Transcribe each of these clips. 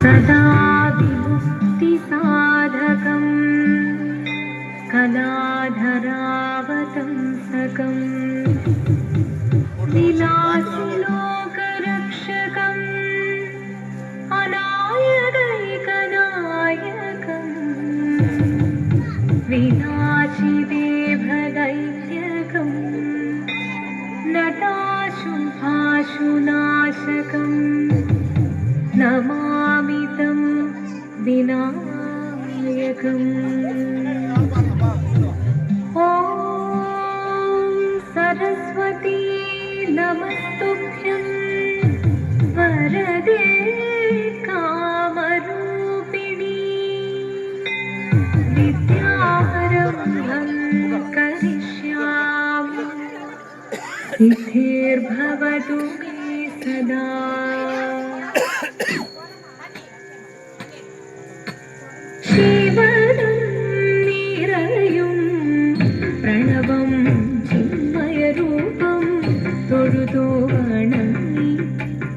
सदा विमुक्तिसाधकं कलाधरावतंसकं विलासिलोकरक्षकम् अनायकैकनायकं विनाशिदेभदैत्यकं नटाशुभाशुनाशकम् नमामि तं विनायकम्। ॐ सरस्वती नमस्तुभ्यं वरदे कामरूपिणी विद्यारम्भं करिष्यामि सिद्धिर्भवतु मे सदा। शिवनं निरयुं प्रणवं चिन्मयरूपं തൊഴുതു വണങ്ങി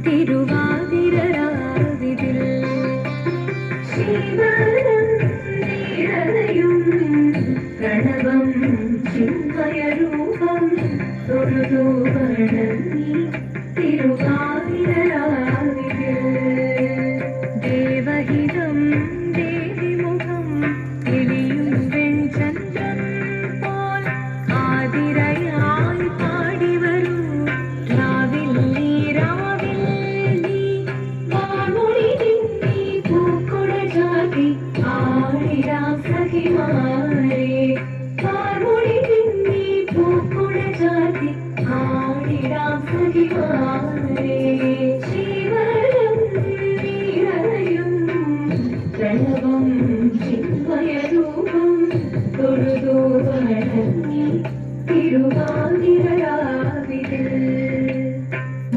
തിരുവാതിരരാവിതിൽ ശിവനം നിറയും പ്രണവം ചിന്മയരൂപം തൊഴുതു വണങ്ങി തിരുവാതിരരാവിതിൽ ദേവഹിതം ദേവിമുഖം എളിയും വെൺചന്ദ്രൻ പോൽ ആതിരയായി പാടിവരൂ രാവിൽ നീ വാമൊഴി നിന്നി പൂക്കുട ചാത്തി ആടിടാം സഖിമാരെ വാമൊഴി നിന്നി പൂക്കുട ചാത്തി ആടിടാം സഖിമാരെ ശിവനം നിറയും പ്രണവം ചിന്മയരൂപം തൊഴുതു വണങ്ങി തിരുവാതിരരാവിതിൽ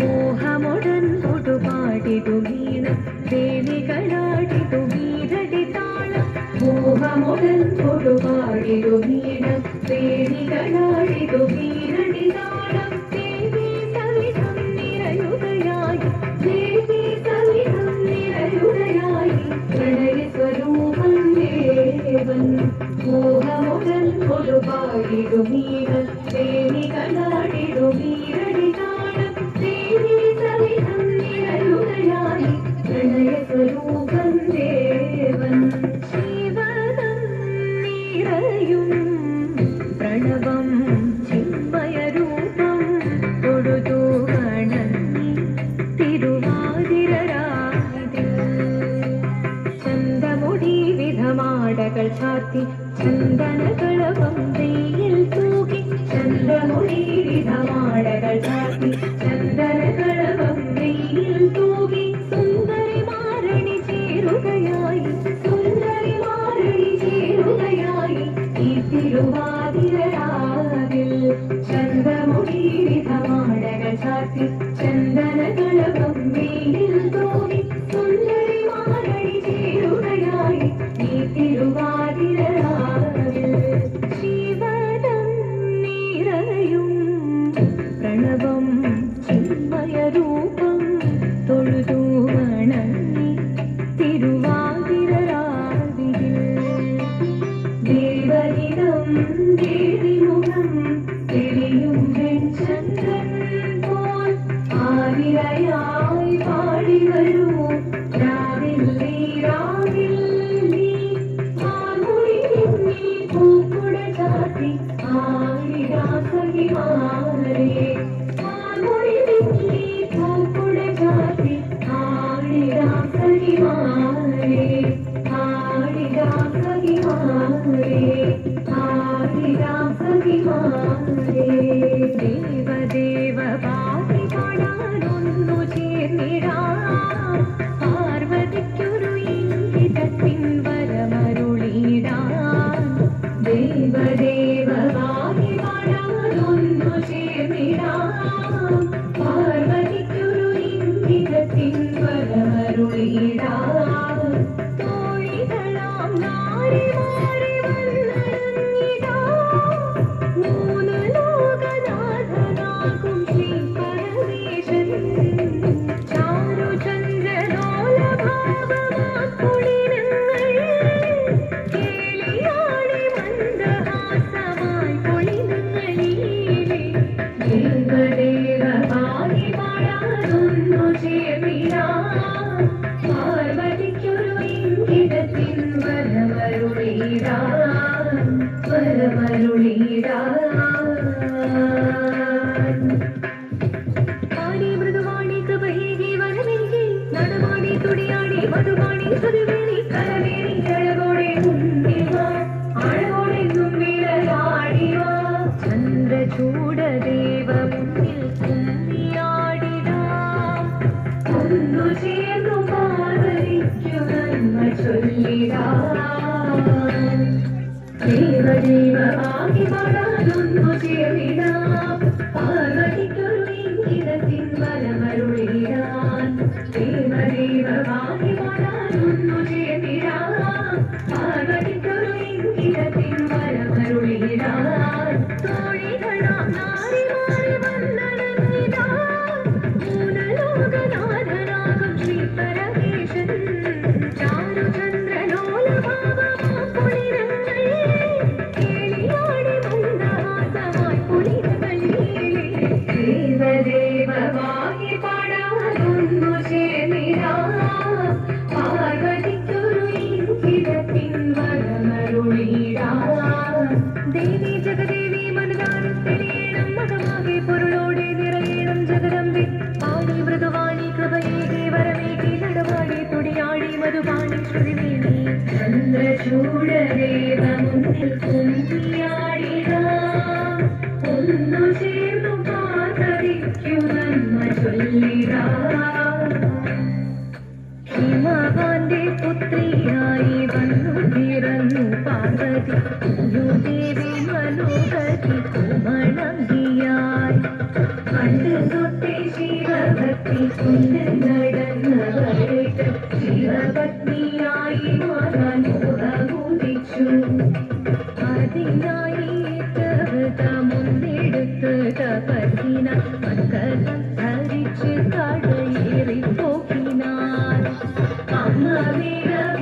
മോഹമുടൻ കൊടുപാടിതു വീണം ദേവികളാടിതു വീരടി താളം മോഹമുടൻ കൊടുപാടിതു വീണം ദേവികളാടിതു വീരടി താളം ദേവി സവിധം നിറയുകയായി ദേവി സവിധം നിറയുകയായി പ്രണയ സ്വരൂപം ദേവൻ മോഹമുടൻ കൊടുപാടിതു വീണം ദേവികളാടിതു വീരടി താളം ദേവി സവിധം നിറയുകയായി പ്രണയ സ്വരൂപം ദേവൻ ശിവനം നിറയും പ്രണവം ചിന്മയരൂപം തൊഴുതു വണങ്ങി തിരുവാതിരരാവിതിൽ ചന്തമുടി വിധമാടകൾ ചാത്തി ചന്ദനകളവം വെയിൽ തൂകി ചന്തമുടി വിധമാടകൾ ചാത്തി ചന്ദനകളവം വെയിൽ തൂകി സുന്ദരി മാരണി ചേരുകയായി സുന്ദരി മാരണി ചേരുകയായി ഈ തിരുവാതിരരാവിൽ ചന്തമുടി വിധമാടകൾ ചാത്തി ചന്ദനകളവം വെയിൽ തൂകി സുന്ദരി മാരണി ചേരുകയായി ഈ തിരുവാതിരരാവിൽ ശിവനം നിറയും പ്രണവം ചിന്മയരൂപം തൊഴുതു വണങ്ങി തിരുവാതിരരാവിതിൽ ദേവഹിതം ദേവിമുഖം എളിയും വെൺചന്ദ്രൻ പോൽ ആതിരയായി പാടിവരൂ രാവിൽ നീ വാമൊഴി നിന്നി പൂക്കുട ചാത്തി ആടിടാം സഖിമാരെ വാമൊഴി നിന്നി പൂക്കുട ചാത്തി ആടിടാം സഖിമാരെ ആടിടാം സഖിമാരെ ആടിടാം സഖിമാരെ ദേവദേവ പാടി പാടാനൊന്നു ചേർന്നിടാം പാർവതിക്കൊരു ഇംഗിതത്തിൻ വരമരുളിടാം ദേവദേവ പാടി പാടാനൊന്നു ചേർന്നിടാം പാർവതിക്കൊരു ഇംഗിതത്തിൻ വരമരുളിടാം പാടി മൃദുവാണി കൃപയേകി വരമേകി നടമാടി തുടിയാടി മധുവാണി സുരവേണി കരവേണി അഴകോടെ മുന്നിവാ അഴകോടെ മുന്നിലാടിവാ ചന്ദ്രചൂടദേവ മുന്നിൽ കുമ്മിയാടിടാം ഒന്നു ചേർന്നു പാതരിക്കു നന്മ ചൊല്ലിടാം ദേവദേവമാകി പാടാനൊന്നു ചേർന്നിടാം പാർവതിക്കൊരു ഇംഗിതത്തിൻ വരമരുളിടാൻ ദേവദേവമാകി പാടാനൊന്നു ചേർന്നിടാം പാർവതിക്കൊരു ഇംഗിതത്തിൻ വരമരുളിടാൻ തോഴികളാം നാരിമാരെ വന്ദനമിടാം മൂലലോകനാഥനാകും ശ്രീ പരമേശൻ ചാരുചന്ദ്രലോലഭാവമാം പുളിരങ്ങൾ കേളിയാടി മന്ദഹാസമായി പുളിരകളിലേ ദേവദേവമാകി പാടാനൊന്നു ചേർന്നിടാം പാർവതിക്കൊരു ഇംഗിതത്തിൻ വരമരുളിടാൻ ദേവി ജഗദേവി മനതാരത്തിലേണം മകമാകെ പൊരുളോടെ നിറയേണം ജഗദമ്പെ പാടി മൃദുവാണി കൃപയേകി വരമേകി നടവാടി തുടിയാടി മധുവാണി ശ്രുതിവേണി ചന്ദ്രചൂടദേവ മുന്നിൽ കുമ്മിയാടിടാം ഒന്നു ചേർന്നു പാതരിക്കു നന്മ ചൊല്ലിടാം ഹിമവാന്റെ പുത്രിയായി വന്നു പിറന്നു പാർവതി ദേവി മനോഹരി കുമണങ്കിയായി പണ്ട് തൊട്ടേ ശിവഭക്തി കൊണ്ട് നടന്നവരേക്ക് ശിവപത്നിയായി മാറാൻ മോഹമുദിച്ചു അതിനായി മുന്നെടുത്ത് തപസ്സിന മക്കളും ധരിച്ച് കടയേറി പോക്കിനാൻ അമ്മ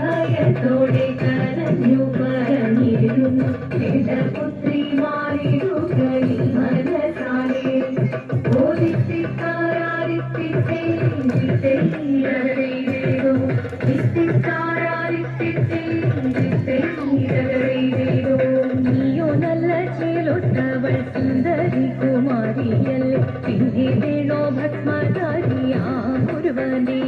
ഭയത്തോടെ കരഞ്ഞു പറഞ്ഞിരുന്നു പുത്രി മാറിടുകയും മനസാലെ നീയോ നല്ല ചേലൊട്ടവൾ സുന്ദരി കുമാരിയല്ലേ പിന്നെ വേണോ ഭസ്മധാരിയാമൊരുവനെ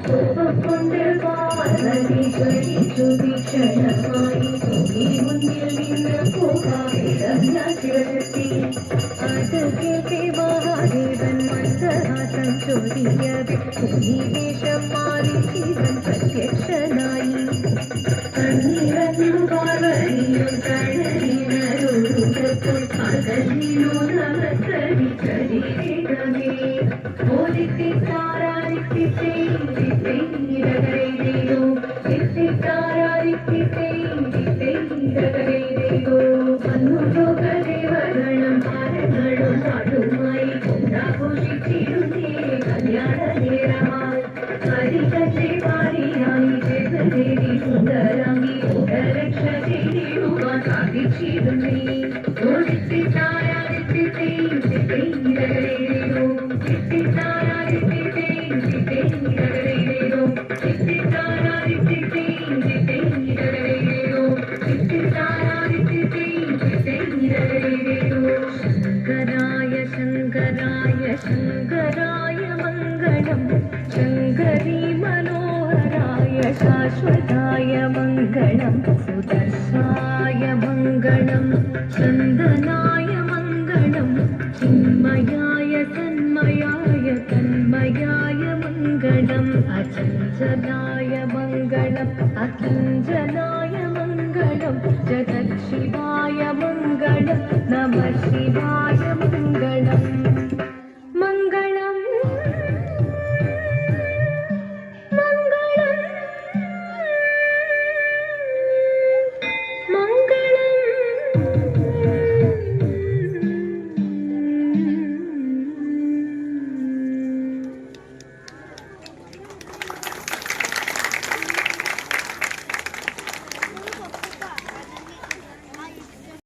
കോപം കൊണ്ട് പാർവതി ജ്വലിച്ചു ഭീഷണമായി മുന്നിൽ നിന്ന് പോകാതെ ശിവശക്തി അത് കേൾക്കെ മഹാദേവൻ മന്ദഹാസം ചൊരിയത് വേഷം മാറി ശിവൻ പ്രത്യക്ഷനായി കണ്ണീരഞ്ഞു പാർവതിയും കടലിനൊഴുകപ്പോൾ പകലിനു നമസ്കരിച്ചരികമേ ശങ്കരായ ശങ്കരായ ശങ്കരായ മംഗളം ശങ്കരീ മനോഹരായ ശാശ്വതായ മംഗളം സുദർശായ മംഗളം ചന്ദനായ മംഗളം ചിന്മയായ തന്മയായ തന്മയായ മംഗളം അചഞ്ചലായ മംഗളം അകിഞ്ചനായ മംഗളം ജഗത് ശിവായ മംഗളം നമഃ ശിവായ